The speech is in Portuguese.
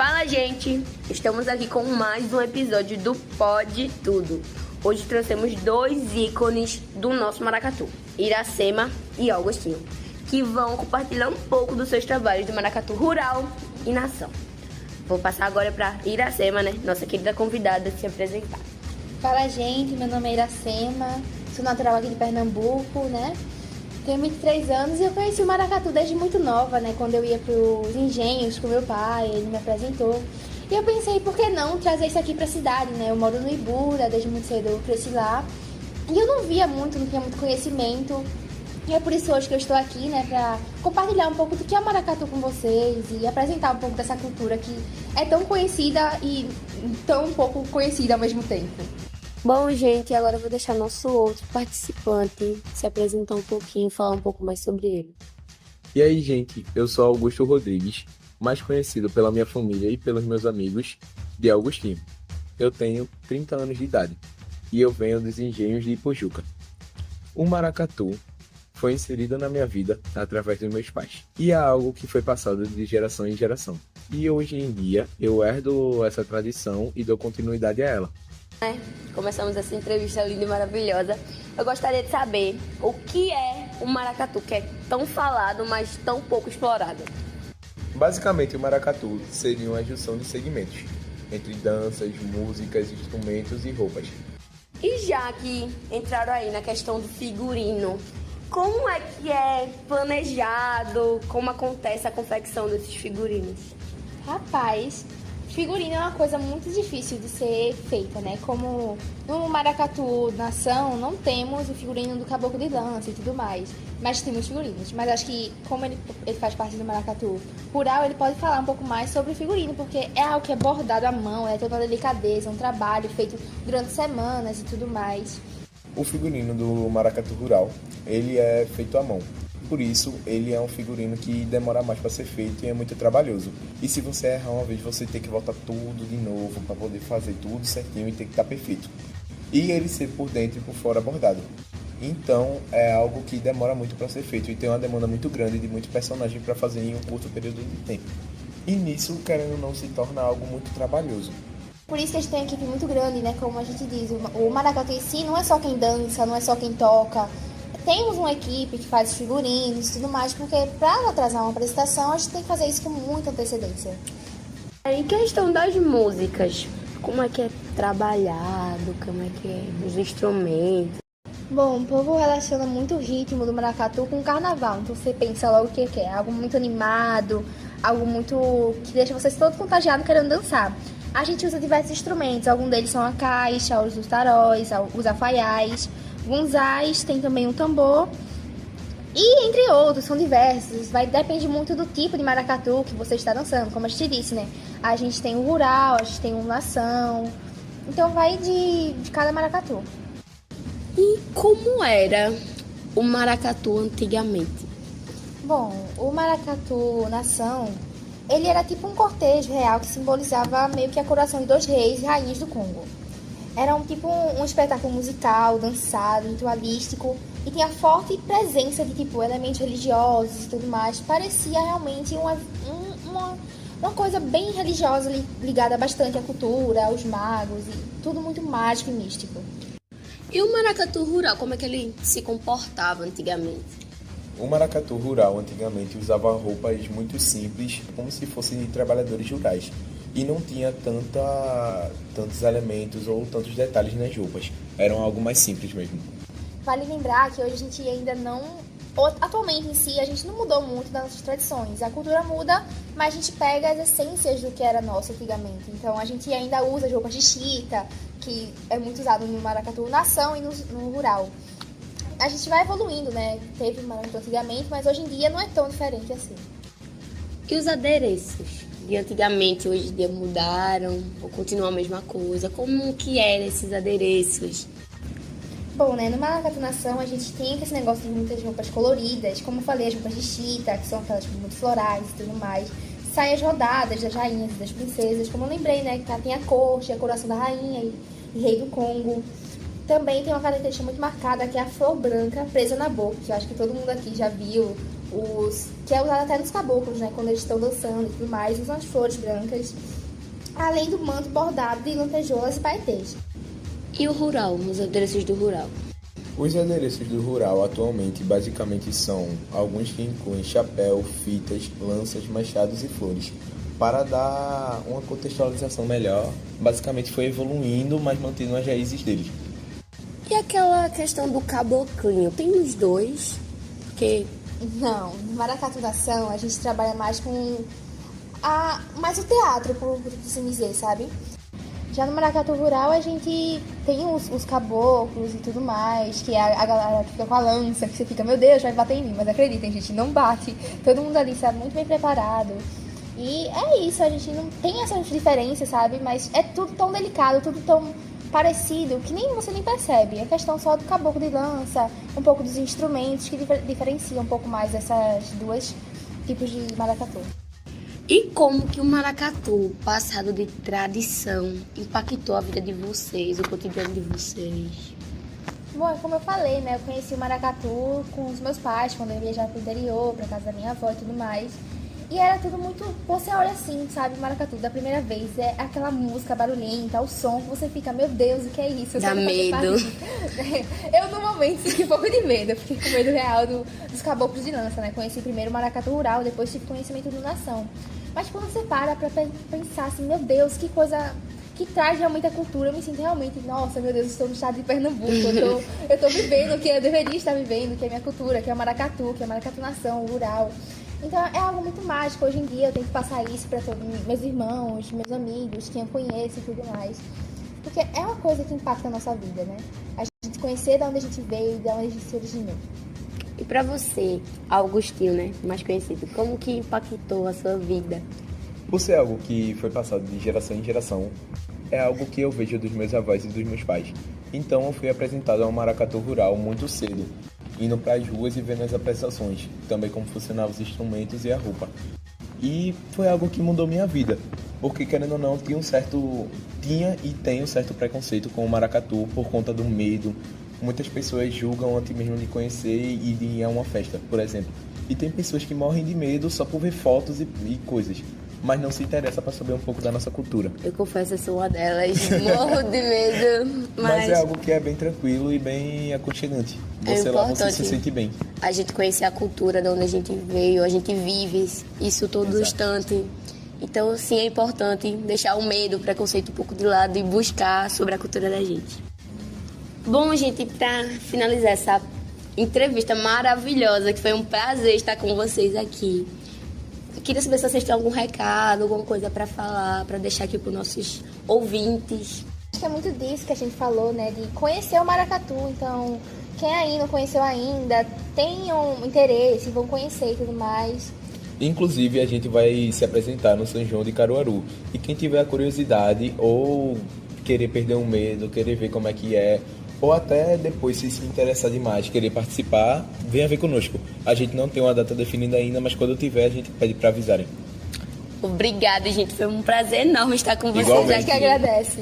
Fala, gente! Estamos aqui com mais um episódio do Pode Tudo. Hoje trouxemos dois ícones do nosso maracatu, Iracema e Augustinho, que vão compartilhar um pouco dos seus trabalhos do maracatu rural e nação. Vou passar agora para Iracema, nossa querida convidada, se apresentar. Fala, gente, meu nome é Iracema, sou natural aqui de Pernambuco, Tenho 23 anos e eu conheci o maracatu desde muito nova, Quando eu ia para os engenhos com meu pai, ele me apresentou. E eu pensei, por que não trazer isso aqui para a cidade, Eu moro no Ibura, desde muito cedo eu cresci lá. E eu não tinha muito conhecimento. E é por isso hoje que eu estou aqui, para compartilhar um pouco do que é o maracatu com vocês e apresentar um pouco dessa cultura que é tão conhecida e tão pouco conhecida ao mesmo tempo. Bom, gente, agora eu vou deixar nosso outro participante se apresentar um pouquinho e falar um pouco mais sobre ele. E aí, gente, eu sou Augusto Rodrigues, mais conhecido pela minha família e pelos meus amigos de Augustinho. Eu tenho 30 anos de idade e eu venho dos engenhos de Ipojuca. O maracatu foi inserido na minha vida através dos meus pais e é algo que foi passado de geração em geração. E hoje em dia eu herdo essa tradição e dou continuidade a ela. Começamos essa entrevista linda e maravilhosa. Eu gostaria de saber o que é o maracatu, que é tão falado, mas tão pouco explorado. Basicamente, o maracatu seria uma junção de segmentos entre danças, músicas, instrumentos e roupas. E já que entraram aí na questão do figurino, como é que é planejado, como acontece a confecção desses figurinos? Rapaz, figurino é uma coisa muito difícil de ser feita, Como no maracatu nação, não temos o figurino do caboclo de dança e tudo mais, mas temos figurinos. Mas acho que, como ele faz parte do maracatu rural, ele pode falar um pouco mais sobre o figurino, porque é algo que é bordado à mão, é toda uma delicadeza, um trabalho feito durante semanas e tudo mais. O figurino do maracatu rural, ele é feito à mão. Por isso, ele é um figurino que demora mais para ser feito e é muito trabalhoso. E se você errar uma vez, você tem que voltar tudo de novo para poder fazer tudo certinho e tem que estar perfeito. E ele ser por dentro e por fora bordado. Então, é algo que demora muito para ser feito e tem uma demanda muito grande de muitos personagens para fazer em um curto período de tempo. E nisso, querendo ou não, se torna algo muito trabalhoso. Por isso que a gente tem uma equipe muito grande, Como a gente diz, o maracatu em si não é só quem dança, não é só quem toca. Temos uma equipe que faz figurinos e tudo mais, porque para atrasar uma apresentação, a gente tem que fazer isso com muita antecedência. Em questão das músicas, como é que é trabalhado, como é que é os instrumentos? Bom, o povo relaciona muito o ritmo do maracatu com o carnaval, então você pensa logo o que é, algo muito animado, algo muito que deixa vocês todos contagiados querendo dançar. A gente usa diversos instrumentos, alguns deles são a caixa, os taróis, os afaiais, gunzais, tem também um tambor e entre outros, são diversos, depende muito do tipo de maracatu que você está dançando, como a gente disse, A gente tem o rural, a gente tem o nação, então vai de cada maracatu. E como era o maracatu antigamente? Bom, o maracatu nação, ele era tipo um cortejo real que simbolizava meio que a coroação de dois reis e rainhas do Congo. Era um espetáculo musical, dançado, ritualístico e tinha forte presença de elementos religiosos e tudo mais. Parecia realmente uma coisa bem religiosa ligada bastante à cultura, aos magos e tudo muito mágico e místico. E o maracatu rural, como é que ele se comportava antigamente? O maracatu rural antigamente usava roupas muito simples, como se fossem trabalhadores rurais. E não tinha tantos elementos ou tantos detalhes nas roupas. Eram algo mais simples mesmo. Vale lembrar que hoje a gente ainda não... Atualmente em si, a gente não mudou muito das nossas tradições. A cultura muda, mas a gente pega as essências do que era nosso antigamente. Então a gente ainda usa as roupas de chita, que é muito usado no maracatu nação e no rural. A gente vai evoluindo, Teve maracatu antigamente, mas hoje em dia não é tão diferente assim. E os adereços de antigamente, hoje em dia mudaram ou continuam a mesma coisa? Como que eram esses adereços? Bom, no maracatu nação a gente tem esse negócio de muitas roupas coloridas, como eu falei, as roupas de chita, que são aquelas muito florais e tudo mais. Saias rodadas das rainhas e das princesas, como eu lembrei, que tem a corte, a coroação da rainha e rei do Congo. Também tem uma característica muito marcada, que é a flor branca presa na boca, que eu acho que todo mundo aqui já viu que é usado até nos caboclos, né? Quando eles estão dançando e tudo mais, usam as flores brancas, além do manto bordado de lantejoulas e paetês. E o rural, os adereços do rural? Os adereços do rural atualmente basicamente são alguns que incluem chapéu, fitas, lanças, machados e flores. Para dar uma contextualização melhor, basicamente foi evoluindo, mas mantendo as raízes deles. E aquela questão do caboclinho, tem os dois? Porque Não, no Maracatu Nação a gente trabalha mais com mais o teatro, por assim dizer, sabe? Já no Maracatu Rural a gente tem os caboclos e tudo mais, que a galera que fica com a lança, que você fica, meu Deus, vai bater em mim, mas acreditem, gente, não bate. Todo mundo ali está muito bem preparado. E é isso, a gente não tem essas diferenças, sabe? Mas é tudo tão delicado, tudo tão parecido, que nem você nem percebe. É questão só do caboclo de lança, um pouco dos instrumentos que diferenciam um pouco mais essas duas tipos de maracatu. e como que o maracatu, passado de tradição, impactou a vida de vocês, o cotidiano de vocês? Bom, como eu falei, né? Eu conheci o maracatu com os meus pais, quando eu viajava pro interior, pra casa da minha avó e tudo mais. E era tudo muito... Você olha assim, sabe? O maracatu, da primeira vez, é aquela música barulhenta, o som, que você fica, meu Deus, o que é isso? Dá medo. Eu, no momento, senti um pouco de medo. Eu fiquei com medo real dos caboclos de lança, né? Conheci primeiro o maracatu rural, depois tive conhecimento do nação. Mas quando você para pra pensar assim, meu Deus, que coisa... que traz realmente a cultura, eu me sinto realmente, nossa, meu Deus, estou no estado de Pernambuco, eu tô vivendo o que eu deveria estar vivendo, que é a minha cultura, que é o maracatu, que é a maracatu nação, rural. Então é algo muito mágico. Hoje em dia eu tento passar isso para todos meus irmãos, meus amigos, quem eu conheço e tudo mais. Porque é uma coisa que impacta a nossa vida, né? A gente conhecer de onde a gente veio e de onde a gente se originou. E pra você, Augustinho, né, mais conhecido, como que impactou a sua vida? Por ser algo que foi passado de geração em geração, é algo que eu vejo dos meus avós e dos meus pais. Então eu fui apresentado ao maracatu rural muito cedo, indo para as ruas e vendo as apresentações, também como funcionavam os instrumentos e a roupa. E foi algo que mudou minha vida, porque querendo ou não, tinha e tem um certo preconceito com o maracatu por conta do medo. Muitas pessoas julgam antes mesmo de conhecer e de ir a uma festa, por exemplo. E tem pessoas que morrem de medo só por ver fotos e coisas, mas não se interessa para saber um pouco da nossa cultura. Eu confesso, eu sou uma delas, morro de medo, Mas é algo que é bem tranquilo e bem aconchegante. Você lá, você se sente bem. A gente conhecer a cultura de onde a gente veio, a gente vive isso todo instante. Então, sim, é importante deixar o medo, o preconceito um pouco de lado e buscar sobre a cultura da gente. Bom, gente, para finalizar essa entrevista maravilhosa, que foi um prazer estar com vocês aqui. Eu queria saber se vocês têm algum recado, alguma coisa para falar, para deixar aqui para os nossos ouvintes. Acho que é muito disso que a gente falou, né? De conhecer o maracatu. Então, quem aí não conheceu ainda, tenham interesse, vão conhecer e tudo mais. Inclusive, a gente vai se apresentar no São João de Caruaru. E quem tiver a curiosidade ou querer perder um medo, querer ver como é que é, ou até depois, se interessar demais, querer participar, venha ver conosco. A gente não tem uma data definida ainda, mas quando tiver, a gente pede para avisarem. Obrigada, gente. Foi um prazer enorme estar com vocês Igualmente. A gente que agradece.